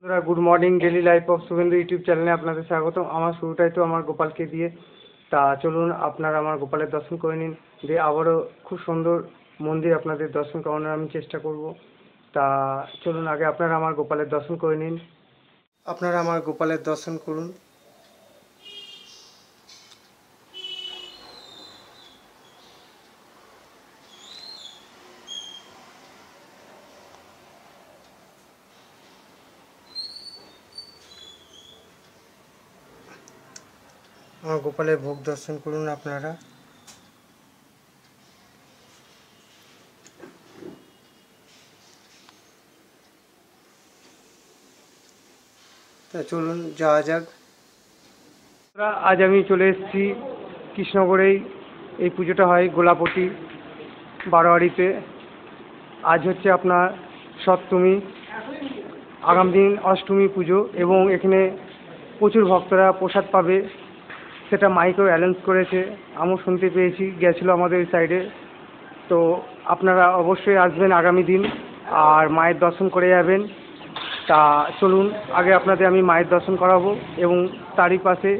বন্ধুরা, good morning. Daily life of Suvendu YouTube চ্যানেলে আপনাদের স্বাগত। আমার শুরুটাই তো আমার গোপালকে দিয়ে। তা চলুন আপনারা আমার গোপালের দর্শন করে নিন, দিয়ে আবারও খুব সুন্দর মন্দির আপনাদের দর্শন করানোর আমি চেষ্টা করব। তা চলুন আগে আপনারা আমার গোপালের দর্শন করে নিন। আপনারা আমার গোপালের দর্শন করুন। আমার গোপালের ভোগ দর্শন করুন আপনারা। তা চলুন যাওয়া যাক। আজ আমি চলে এসেছি কৃষ্ণগড়েই। এই পুজোটা হয় গোলাপটি বারোয়ারিতে। আজ হচ্ছে আপনার সপ্তমী, আগামী দিন অষ্টমী পুজো, এবং এখানে প্রচুর ভক্তরা প্রসাদ পাবে, সেটা মাইকেও অ্যানাউন্স করেছে, আমিও শুনতে পেয়েছি, গেছিলো আমাদের এই সাইডে। তো আপনারা অবশ্যই আসবেন আগামী দিন, আর মায়ের দর্শন করে যাবেন। তা চলুন আগে আপনাদের আমি মায়ের দর্শন করাবো, এবং তারই পাশে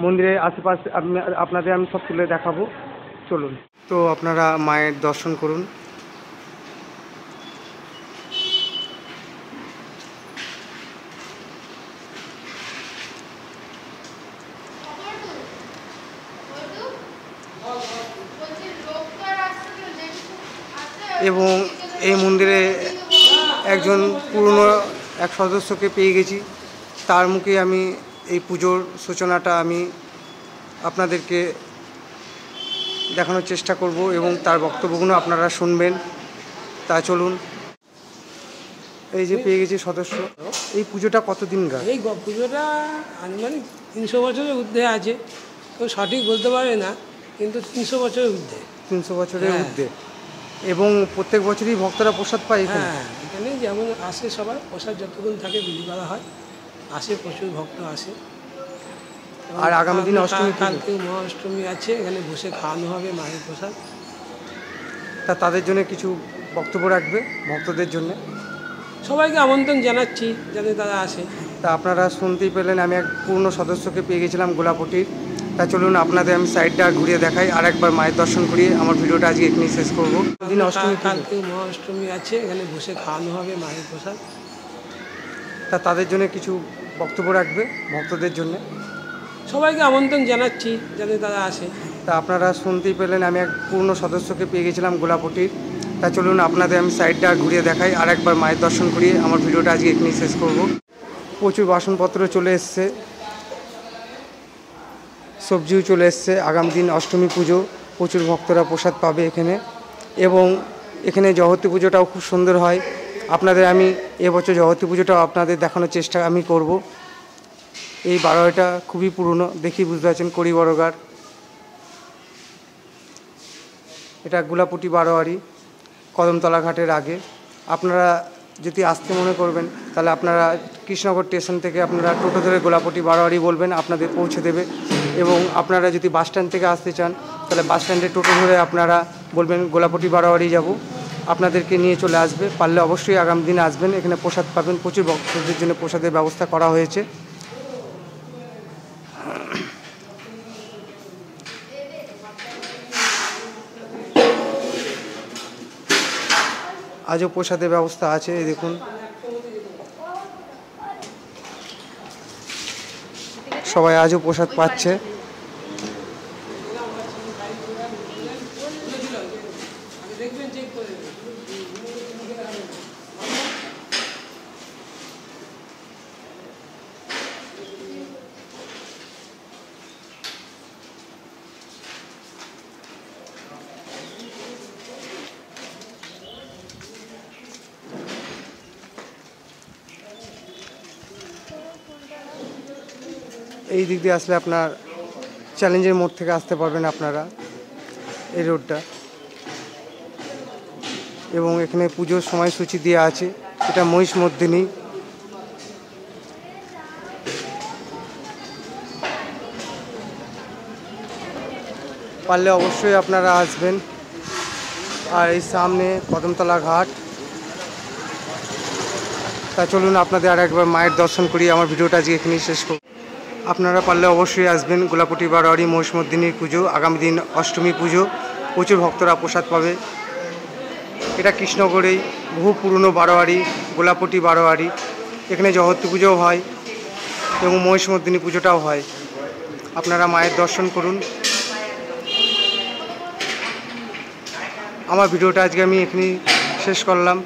মন্দিরের আশেপাশে আপনাদের আমি সব তুলে দেখাবো। চলুন। তো আপনারা মায়ের দর্শন করুন। এবং এই মন্দিরে একজন পুরনো এক সদস্যকে পেয়ে গেছি, তার মুখে আমি এই পুজোর সূচনাটা আমি আপনাদেরকে দেখানোর চেষ্টা করব, এবং তার বক্তব্যগুলো আপনারা শুনবেন। তা চলুন। এই যে পেয়ে গেছি সদস্য। এই পুজোটা কতদিনকার? এই পুজোটা আনুমানিক 300 বছরের ঊর্ধ্বে আছে। কেউ সঠিক বলতে পারে না, কিন্তু 300 বছরের ঊর্ধ্বে। 300 বছরের ঊর্ধ্বে। এবং প্রত্যেক বছরই ভক্তরা প্রসাদ পায় এখানে? হ্যাঁ, এখানে যেমন আসে সবাই, প্রসাদ যতক্ষণ থাকে বিলি করা হয়, আসে, প্রচুর ভক্ত আসে। আর আগামী দিন অষ্টমী, কালকে মহাষ্টমী আছে, এখানে বসে খাওয়ানো হবে মায়ের প্রসাদ। তা তাদের জন্য কিছু বক্তব্য রাখবে ভক্তদের জন্য? সবাইকে আমন্ত্রণ জানাচ্ছি যাতে তারা আসে। তা আপনারা শুনতেই পেলেন, আমি এক পূর্ণ সদস্যকে পেয়ে গেছিলাম গোলাপটির। তা চলুন আপনাদের আমি সাইডটা ঘুরিয়ে দেখাই, আর একবার মায়ের দর্শন করিয়ে আমার ভিডিওটা আজকে এখানেই শেষ করবো। দিন অষ্টমী, কালকে মহাষ্টমী আছে, এখানে বসে খাওয়ানো হবে মায়ের প্রসাদ। তা তাদের জন্য কিছু বক্তব্য রাখবে ভক্তদের জন্য? সবাইকে আমন্ত্রণ জানাচ্ছি যাতে তারা আসে। তা আপনারা শুনতেই পেলেন, আমি এক পূর্ণ সদস্যকে পেয়ে গেছিলাম গোলাপটির। তা চলুন আপনাদের আমি সাইডটা ঘুরিয়ে দেখাই, আর একবার মায়ের দর্শন করিয়ে আমার ভিডিওটা আজকে এখানেই শেষ করব। প্রচুর বাসনপত্র চলে এসছে, সবজিও চলে এসছে। আগামী দিন অষ্টমী পুজো, প্রচুর ভক্তরা প্রসাদ পাবে এখানে। এবং এখানে জগতী পুজোটাও খুব সুন্দর হয়। আপনাদের আমি এবছর জগতী পুজোটাও আপনাদের দেখানোর চেষ্টা আমি করব। এই বারোয়ারিটা খুবই পুরনো, দেখি বুঝতে পারছেন, কড়ি বড়গার। এটা গোলাপটি বারোয়ারি, কদমতলা ঘাটের আগে। আপনারা যদি আসতে মনে করবেন, তাহলে আপনারা কৃষ্ণনগর স্টেশন থেকে আপনারা টোটো ধরে গোলাপটি বারোয়ারি বলবেন, আপনাদের পৌঁছে দেবে। এবং আপনারা যদি বাস স্ট্যান্ড থেকে আসতে চান, তাহলে বাস স্ট্যান্ডে টোটো ধরে আপনারা বলবেন গোলাপটি বারোয়ারি যাব, আপনাদেরকে নিয়ে চলে আসবে। পারলে অবশ্যই আগামী দিনে আসবেন, এখানে প্রসাদ পাবেন। প্রচুর ভক্তদের জন্য প্রসাদের ব্যবস্থা করা হয়েছে। আজও প্রসাদের ব্যবস্থা আছে, এই দেখুন। সবাই আজও প্রসাদ পাচ্ছে। এই দিক দিয়ে আসলে আপনার চ্যালেঞ্জের মোড় থেকে আসতে পারবেন আপনারা, এই রোডটা। এবং এখানে পুজোর সময়সূচি দেওয়া আছে, এটা মহিষমর্দিনী। পারলে অবশ্যই আপনারা আসবেন। আর এই সামনে কদমতলা ঘাট। তা চলুন আপনাদের আর একবার মায়ের দর্শন করি। আমার ভিডিওটা আজকে এখানেই শেষ করব। আপনারা পারলে অবশ্যই আসবেন গোলাপটি বারোয়ারি মহিষমর্দিনীর পুজো, আগামী দিন অষ্টমী পুজো, প্রচুর ভক্তরা প্রসাদ পাবে। এটা কৃষ্ণগড়েই বহু পুরনো বারোয়ারি, গোলাপটি বারোয়ারি। এখানে জগত্রী পুজোও হয় এবং মহিষমর্দিনী পুজোটাও হয়। আপনারা মায়ের দর্শন করুন। আমার ভিডিওটা আজকে আমি এখানেই শেষ করলাম।